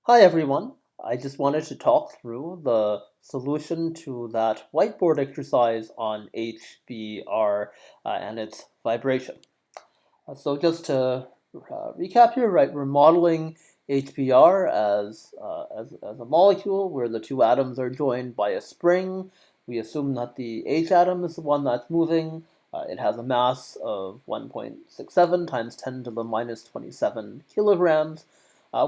Hi everyone. I just wanted to talk through the solution to that whiteboard exercise on HBR and its vibration. So just to recap here, right, we're modeling HBR as a molecule where the two atoms are joined by a spring. We assume that the H atom is the one that's moving. It has a mass of 1.67 times 10 to the minus 27 kilograms.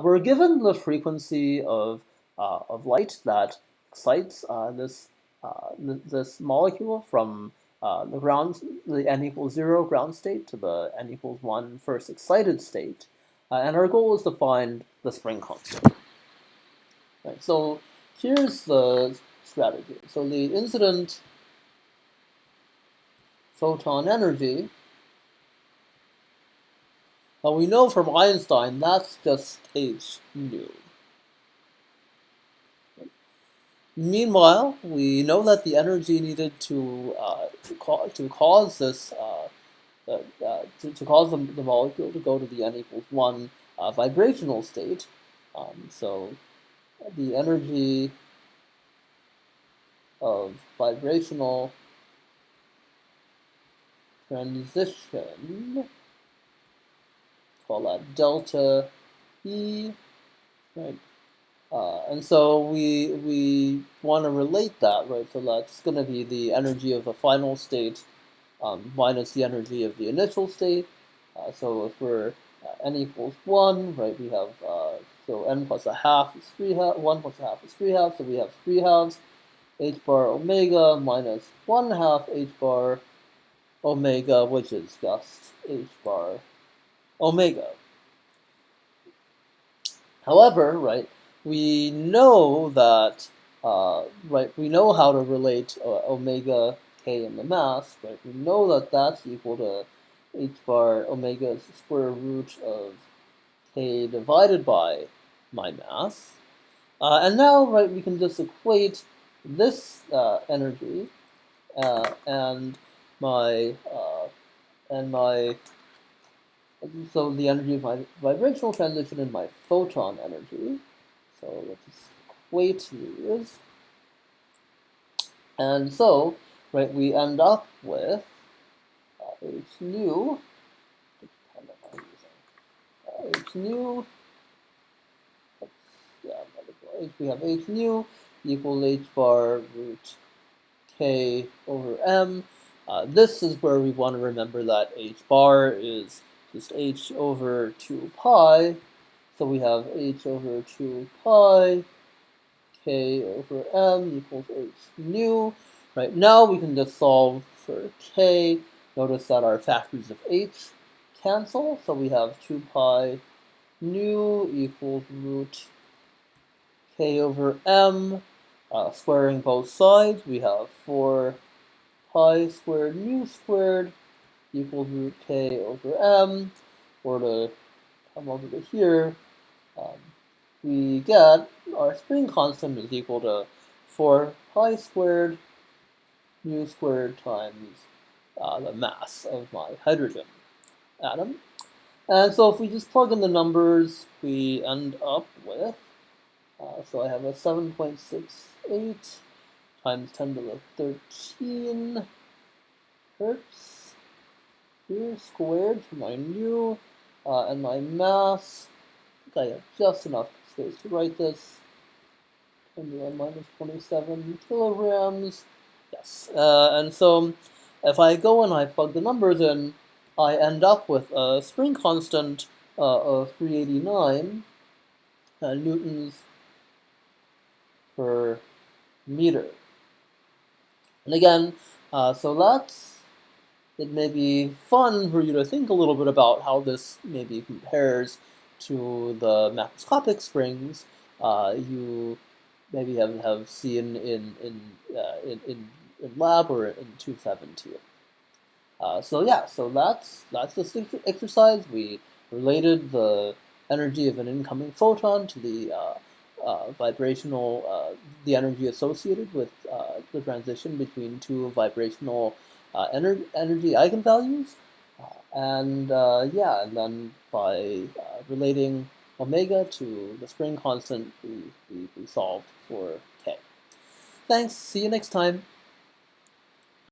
We're given the frequency of light that excites this molecule from the n equals 0 ground state to the n equals 1 first excited state. And our goal is to find the spring constant. Right, so here's the strategy. So the incident photon energy, we know from Einstein that's just h nu. Meanwhile, we know that the energy needed to cause this to cause the molecule to go to the n equals 1 vibrational state. So the energy of vibrational transition, call that delta E, right? And so we want to relate that, right? So that's going to be the energy of the final state minus the energy of the initial state. So if we're n equals 1, right, we have, so n plus a half is 3 halves, 1 plus a half is 3 halves, so we have 3 halves, h bar omega minus 1 half h bar omega, which is just h bar omega. However, right, we know that, we know how to relate omega k in the mass, right? We know that that's equal to h bar omega's square root of k divided by my mass. And now, right, we can just equate this energy and my and my so the energy of my vibrational transition and my photon energy. So let's just equate these. And so, right, we end up with h nu, h nu, we have h nu equals h bar root k over m. This is where we want to remember that h bar is just h over 2 pi. So we have h over 2 pi k over m equals h nu. Right, now we can just solve for k. Notice that our factors of h cancel, so we have 2 pi nu equals root k over m. Squaring both sides, we have 4 pi squared mu squared equals root k over m. Or to come over to here, we get our spring constant is equal to 4 pi squared mu squared times the mass of my hydrogen atom. And so if we just plug in the numbers, we end up with, so I have a 7.68 times 10 to the 13 hertz here squared for my nu, and my mass, I think I have just enough space to write this, 10 to the minus 27 kilograms. Yes, and so if I go and I plug the numbers in, I end up with a spring constant of 389 newtons per meter. And again, so it may be fun for you to think a little bit about how this maybe compares to the macroscopic springs you maybe have seen in lab or in 272. So yeah, so that's this exercise. We related the energy of an incoming photon to the vibrational, the energy associated with the transition between two vibrational energy eigenvalues, and yeah, and then by relating omega to the spring constant we solved for k. Thanks. See you next time.